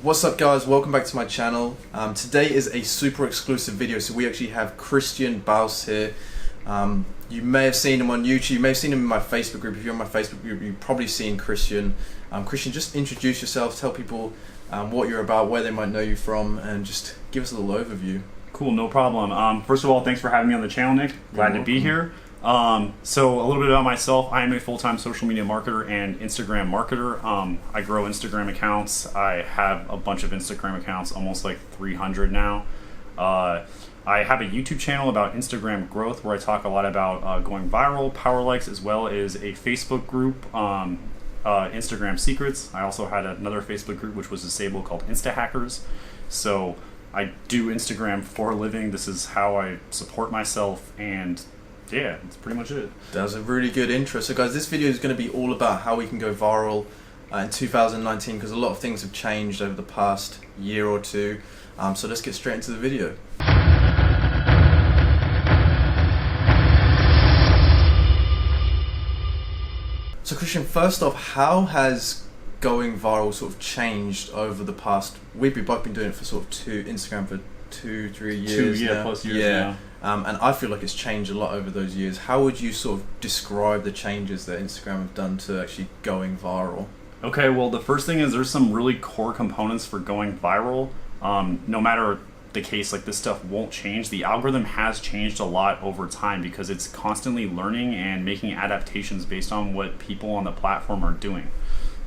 What's up guys, welcome back to my channel. Today is a super exclusive video, so we actually have Christian Baus here. You may have seen him on YouTube, you may have seen him in my Facebook group. If you're on my Facebook group, you've probably seen Christian. Christian, just introduce yourself, tell people what you're about, where they might know you from, and just give us a little overview. Cool, no problem. First of all, thanks for having me on the channel, Nick. Glad to be here. So a little bit about myself. I am a full-time social media marketer and Instagram marketer. I grow Instagram accounts. I have a bunch of Instagram accounts, almost like 300 now. I have a YouTube channel about Instagram growth where I talk a lot about going viral, power likes, as well as a Facebook group, Instagram Secrets. I also had another Facebook group which was disabled called Insta Hackers. So I do Instagram for a living. This is how I support myself, and yeah, that's pretty much it. That's a really good intro. So guys, this video is going to be all about how we can go viral in 2019, because a lot of things have changed over the past year or two. So let's get straight into the video. So Christian, first off, how has going viral sort of changed over the past, we've both been doing it for sort of Instagram for 2-3 years now. Plus years now. And I feel like it's changed a lot over those years. How would you sort of describe the changes that Instagram have done to actually going viral? Okay, well, the first thing is there's some really core components for going viral. No matter the case, like, this stuff won't change. The algorithm has changed a lot over time because it's constantly learning and making adaptations based on what people on the platform are doing.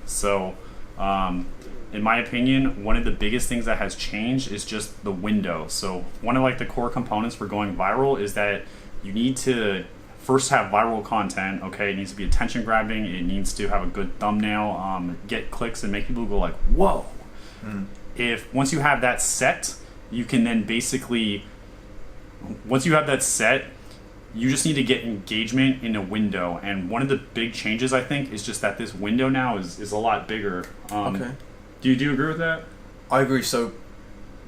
So, in my opinion, one of the biggest things that has changed is just the window. So one of like the core components for going viral is that you need to first have viral content. Okay, it needs to be attention grabbing. It needs to have a good thumbnail, get clicks and make people go like, whoa. If once you have that set, you can then basically, once you have that set, you just need to get engagement in a window. And one of the big changes, I think, is just that this window now is a lot bigger. Okay. Do you agree with that? I agree. So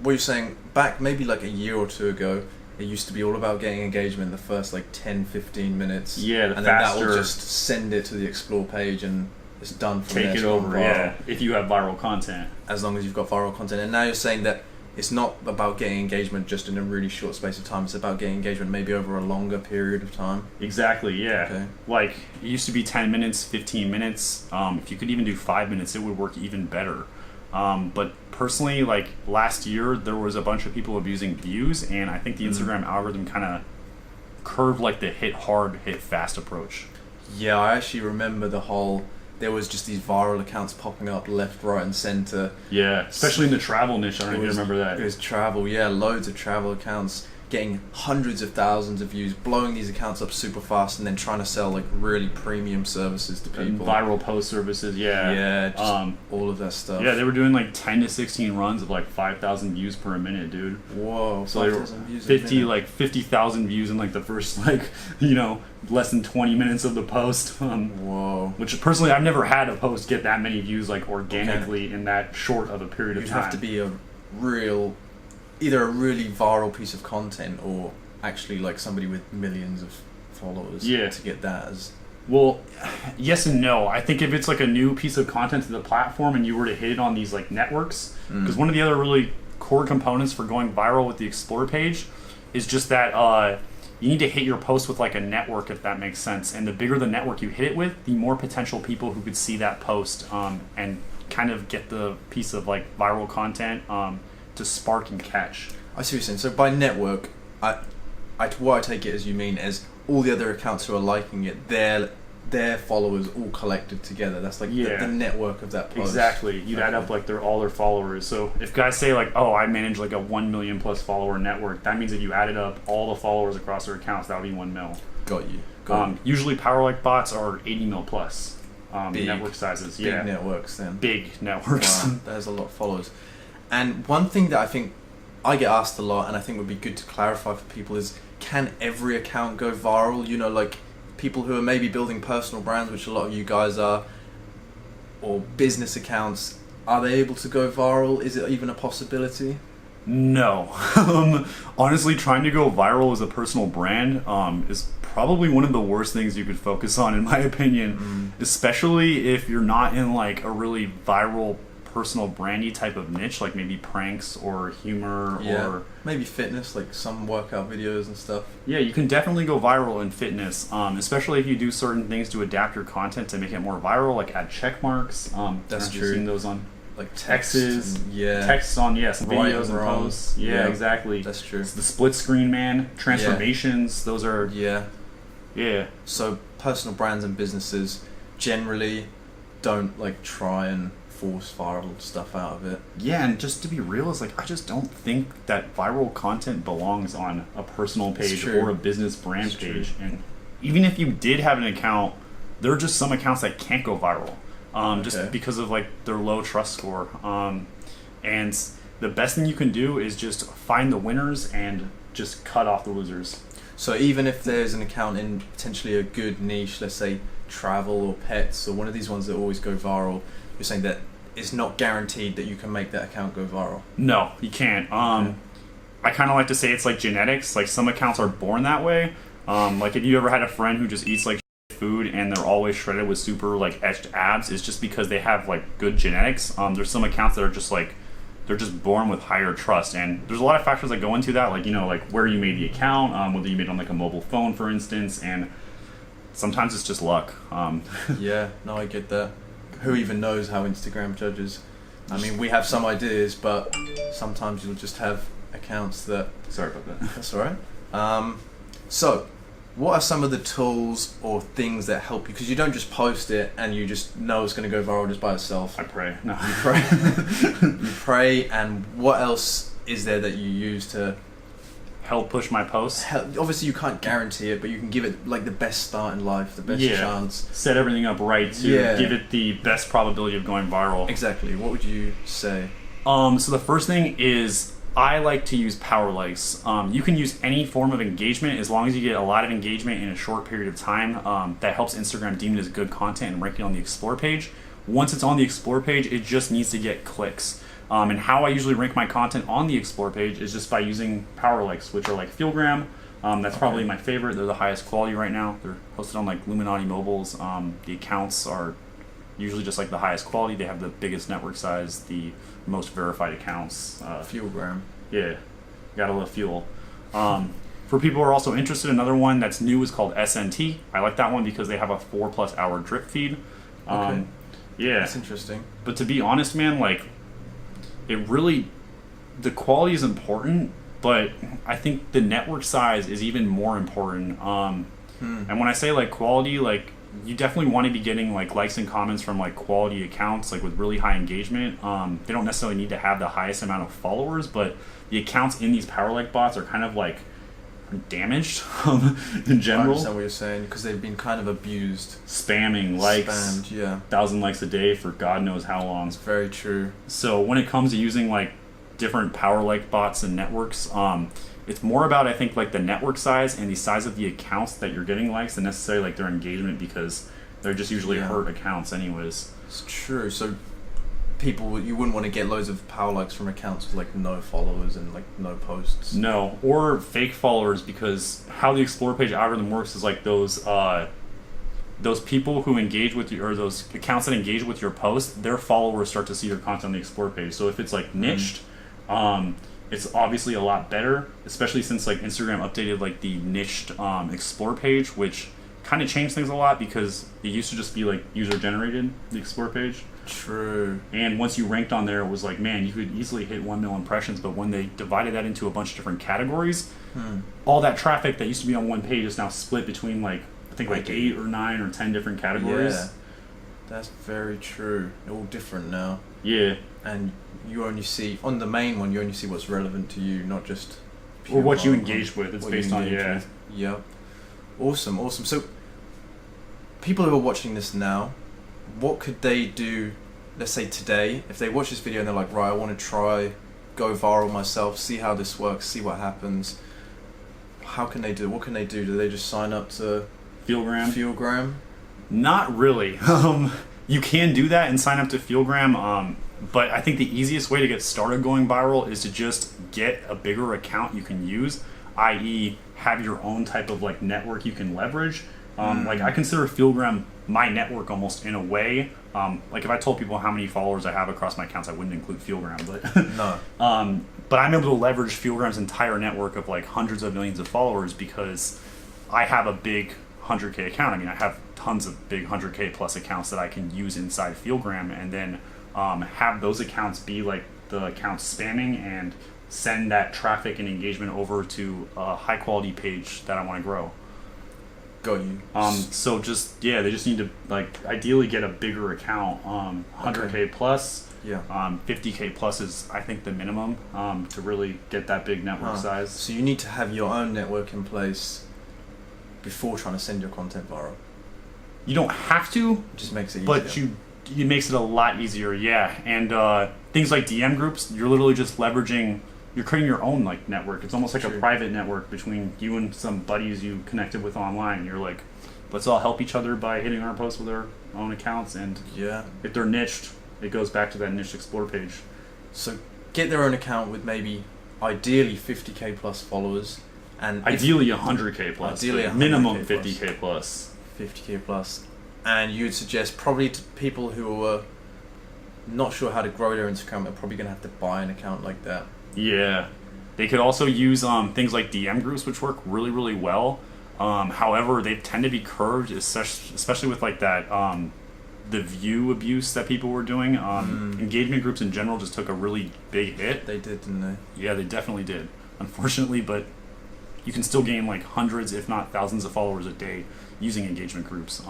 what you're saying, back maybe like a year or two ago, it used to be all about getting engagement in the first like 10-15 minutes. Yeah, and then that will just send it to the explore page and it's done from there. Take it over, yeah, if you have viral content. As long as you've got viral content. And now you're saying that it's not about getting engagement just in a really short space of time. It's about getting engagement maybe over a longer period of time. Exactly, yeah. Okay. Like, it used to be 10 minutes, 15 minutes. If you could even do 5 minutes, it would work even better. But personally, like, last year, there was a bunch of people abusing views, and I think the Instagram algorithm kind of curved like the hit hard, hit fast approach. Yeah, I actually remember there was just these viral accounts popping up left, right, and center. Yeah, especially in the travel niche. I don't know if you remember that. It was travel, yeah, loads of travel accounts getting hundreds of thousands of views, blowing these accounts up super fast, and then trying to sell like really premium services to people. And viral post services, yeah. Yeah, just all of that stuff. Yeah, they were doing like 10 to 16 runs of like 5,000 views per minute, dude. Whoa, so 5,000 views 50,000 views in like the first less than 20 minutes of the post. Whoa. Which personally, I've never had a post get that many views like organically in that short of a period of time. You'd have to be either a really viral piece of content or actually like somebody with millions of followers to get that as... Well, yes and no. I think if it's like a new piece of content to the platform and you were to hit it on these like networks, because one of the other really core components for going viral with the explore page is just that you need to hit your post with like a network, if that makes sense. And the bigger the network you hit it with, the more potential people who could see that post and kind of get the piece of like viral content to spark and catch. I see what you're saying. So by network, what I take it as you mean is all the other accounts who are liking it, their followers all collected together. That's like the network of that post. Exactly. You'd add up like all their followers. So if guys say like, oh, I manage like a 1 million plus follower network, that means if you added up all the followers across their accounts, that would be 1 mil. Got you. Usually power like bots are 80 mil plus big network sizes. Big networks then. Big networks. Wow, there's a lot of followers. And one thing that I think I get asked a lot, and I think would be good to clarify for people, is can every account go viral? You know, like people who are maybe building personal brands, which a lot of you guys are, or business accounts, are they able to go viral? Is it even a possibility? No. Honestly, trying to go viral as a personal brand is probably one of the worst things you could focus on, in my opinion, especially if you're not in like a really viral personal brandy type of niche, like maybe pranks or humor or maybe fitness, like some workout videos and stuff. Yeah, you can definitely go viral in fitness, especially if you do certain things to adapt your content to make it more viral, like add check marks. That's true. true. Seen those on like texts, and, texts on some right videos and wrong. posts. Yeah, exactly. That's true. It's the split screen, man. Transformations. Those are yeah. So personal brands and businesses generally don't like try and force viral stuff out of it. Yeah, and just to be real, is like I just don't think that viral content belongs on a personal page or a business brand page. And even if you did have an account, there are just some accounts that can't go viral, just because of like their low trust score. And the best thing you can do is just find the winners and just cut off the losers. So even if there's an account in potentially a good niche, let's say travel or pets or one of these ones that always go viral, you're saying that it's not guaranteed that you can make that account go viral? No, you can't. I kind of like to say it's like genetics. Like some accounts are born that way. Like if you ever had a friend who just eats like food and they're always shredded with super like etched abs, it's just because they have like good genetics. There's some accounts that are just like they're just born with higher trust, and there's a lot of factors that go into that, like like where you made the account, whether you made it on like a mobile phone, for instance, and sometimes it's just luck. Yeah, no, I get that. Who even knows how Instagram judges? I mean, we have some ideas, but sometimes you'll just have accounts that... Sorry about that. That's all right. So, what are some of the tools or things that help you? Because you don't just post it and you just know it's going to go viral just by itself. I pray. No. You pray. You pray, and what else is there that you use to... help push my posts? Obviously, you can't guarantee it, but you can give it like the best start in life, the best chance. Set everything up right to give it the best probability of going viral. Exactly. What would you say? So the first thing is I like to use power likes. You can use any form of engagement as long as you get a lot of engagement in a short period of time. That helps Instagram deem it as good content and rank it on the Explore page. Once it's on the Explore page, it just needs to get clicks. And how I usually rank my content on the Explore page is just by using power likes, which are like Fieldgram. That's probably my favorite. They're the highest quality right now. They're hosted on like Illuminati mobiles. The accounts are usually just like the highest quality. They have the biggest network size, the most verified accounts. Fieldgram. Yeah, gotta love fuel. For people who are also interested, another one that's new is called SNT. I like that one because they have a 4+ hour drip feed. Yeah, that's interesting. But to be honest, man, like the quality is important, but I think the network size is even more important. And when I say like quality, like you definitely want to be getting like likes and comments from like quality accounts, like with really high engagement. They don't necessarily need to have the highest amount of followers, but the accounts in these power like bots are kind of like damaged in general. I understand what you're saying, because they've been kind of abused. Spamming likes, 1,000 likes a day for God knows how long. It's very true. So when it comes to using like different power like bots and networks, it's more about, I think, like the network size and the size of the accounts that you're getting likes than necessarily like their engagement, because they're just usually hurt accounts anyways. It's true. So people, you wouldn't want to get loads of power likes from accounts with like no followers and like no posts. No, or fake followers, because how the Explore page algorithm works is like those people who engage with you, or those accounts that engage with your post, their followers start to see your content on the Explore page. So if it's like niched, it's obviously a lot better, especially since like Instagram updated like the niched Explore page, which kind of changed things a lot, because it used to just be like user generated, the Explore page. True. And once you ranked on there, it was like, man, you could easily hit 1 million impressions. But when they divided that into a bunch of different categories, all that traffic that used to be on one page is now split between like, I think like 8 or 9 or 10 different categories. Yeah, that's very true. They're all different now. Yeah. And you only see, on the main one, you only see what's relevant to you, not just... Or what you engage with. It's based on, Yep. Awesome, awesome. So, people who are watching this now, what could they do, let's say today, if they watch this video and they're like, right, I want to try, go viral myself, see how this works, see what happens. How can they do? What can they do? Do they just sign up to Fieldgram? Not really. You can do that and sign up to Fieldgram, but I think the easiest way to get started going viral is to just get a bigger account you can use, i.e. have your own type of like network you can leverage. Like I consider Fieldgram my network almost in a way. Like if I told people how many followers I have across my accounts, I wouldn't include Fieldgram, but No. but I'm able to leverage Fieldgram's entire network of like hundreds of millions of followers because I have a big 100K account. I mean, I have tons of big 100K plus accounts that I can use inside Fieldgram, and then have those accounts be like the accounts spamming and send that traffic and engagement over to a high quality page that I want to grow. Got you. So just, yeah, they just need to like ideally get a bigger account, 100K plus. Yeah. 50K plus is, I think, the minimum to really get that big network size. So you need to have your own network in place before trying to send your content viral. You don't have to. It just makes it easier. But it makes it a lot easier, yeah. And things like DM groups, you're literally just leveraging, you're creating your own like network. It's almost like a private network between you and some buddies you connected with online. You're like, let's all help each other by hitting our posts with our own accounts. And if they're niched, it goes back to that niche explore page. So get their own account with maybe ideally 50K plus followers, and ideally 100K plus. Ideally 100K minimum plus. 50K plus. 50K plus. And you'd suggest probably to people who are not sure how to grow their Instagram, they're probably going to have to buy an account like that. Yeah. They could also use things like DM groups, which work really, really well. However, they tend to be curved, especially with like that the view abuse that people were doing. Engagement groups in general just took a really big hit. They did, didn't they? Yeah, they definitely did. Unfortunately, but you can still gain like hundreds, if not thousands of followers a day using engagement groups.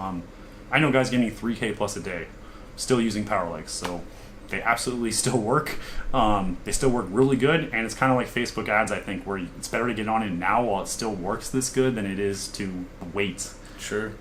I know guys getting 3K plus a day still using power likes, so they absolutely still work. They still work really good, and it's kind of like Facebook ads, I think, where it's better to get on it now while it still works this good than it is to wait. Sure.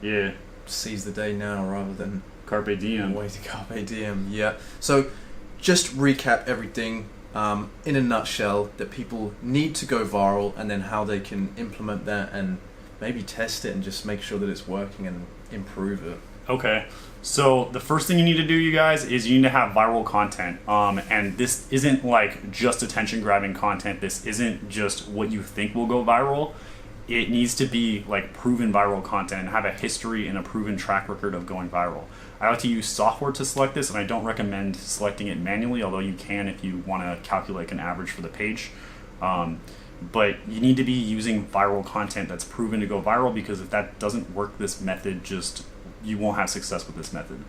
Yeah. Seize the day now rather than Carpe diem. Way to Carpe diem, yeah. So just recap everything in a nutshell, that people need to go viral, and then how they can implement that and maybe test it and just make sure that it's working and improve it. Okay. So the first thing you need to do, you guys, is you need to have viral content. And this isn't like just attention grabbing content. This isn't just what you think will go viral. It needs to be like proven viral content and have a history and a proven track record of going viral. I like to use software to select this, and I don't recommend selecting it manually, although you can if you want to calculate an average for the page. But you need to be using viral content that's proven to go viral, because if that doesn't work, this method you won't have success with this method.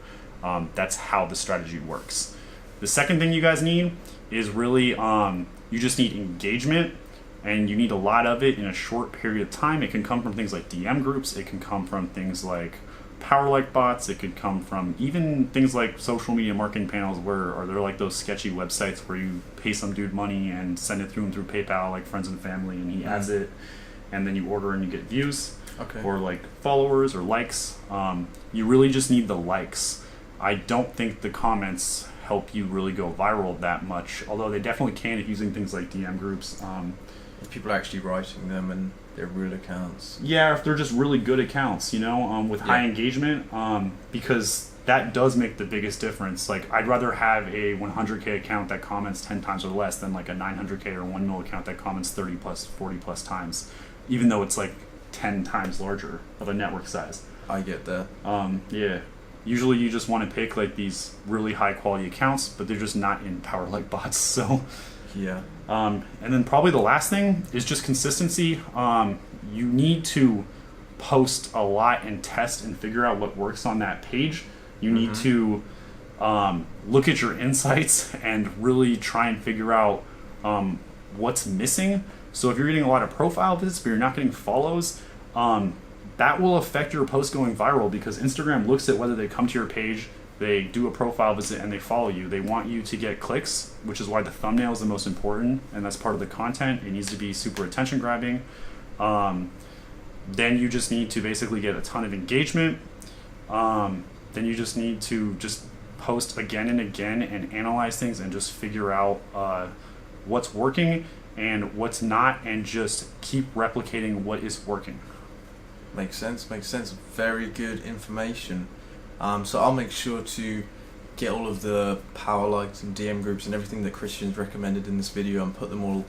That's how the strategy works. The second thing you guys need is really, you just need engagement, and you need a lot of it in a short period of time. It can come from things like DM groups. It can come from things like power like bots. It could come from even things like social media marketing panels, or they're like those sketchy websites where you pay some dude money and send it through PayPal, like friends and family, and he adds it, and then you order and you get views. Okay. Or like followers or likes. You really just need the likes. I don't think the comments help you really go viral that much, although they definitely can if using things like DM groups. If people are actually writing them and they're real accounts. Yeah, if they're just really good accounts, with high engagement, because that does make the biggest difference. Like, I'd rather have a 100K account that comments 10 times or less than like a 900K or 1 mil account that comments 30 plus, 40 plus times, even though it's like 10 times larger of a network size. I get that. Yeah. Usually you just want to pick like these really high quality accounts, but they're just not in power like bots. So yeah. And then probably the last thing is just consistency. You need to post a lot and test and figure out what works on that page. You need to look at your insights and really try and figure out what's missing. So if you're getting a lot of profile visits but you're not getting follows, that will affect your post going viral, because Instagram looks at whether they come to your page, they do a profile visit, and they follow you. They want you to get clicks, which is why the thumbnail is the most important, and that's part of the content. It needs to be super attention grabbing. Then you just need to basically get a ton of engagement. Then you just need to just post again and again and analyze things and just figure out what's working and what's not, and just keep replicating what is working. Makes sense. Very good information. So I'll make sure to get all of the power likes and DM groups and everything that Christian's recommended in this video and put them all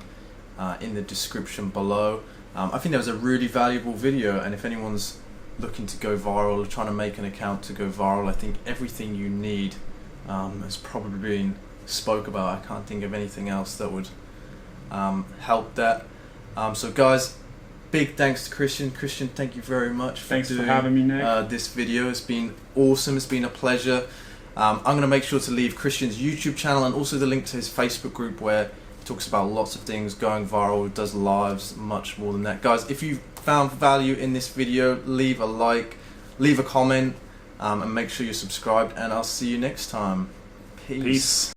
in the description below. I think that was a really valuable video, and if anyone's looking to go viral or trying to make an account to go viral, I think everything you need has probably been spoke about. I can't think of anything else that would help that. So guys, big thanks to Christian. Christian, thank you very much for Thanks doing for having me, Nick. This video. It's been awesome. It's been a pleasure. I'm going to make sure to leave Christian's YouTube channel and also the link to his Facebook group where he talks about lots of things, going viral, does lives, much more than that. Guys, if you found value in this video, leave a like, leave a comment, and make sure you're subscribed, and I'll see you next time. Peace.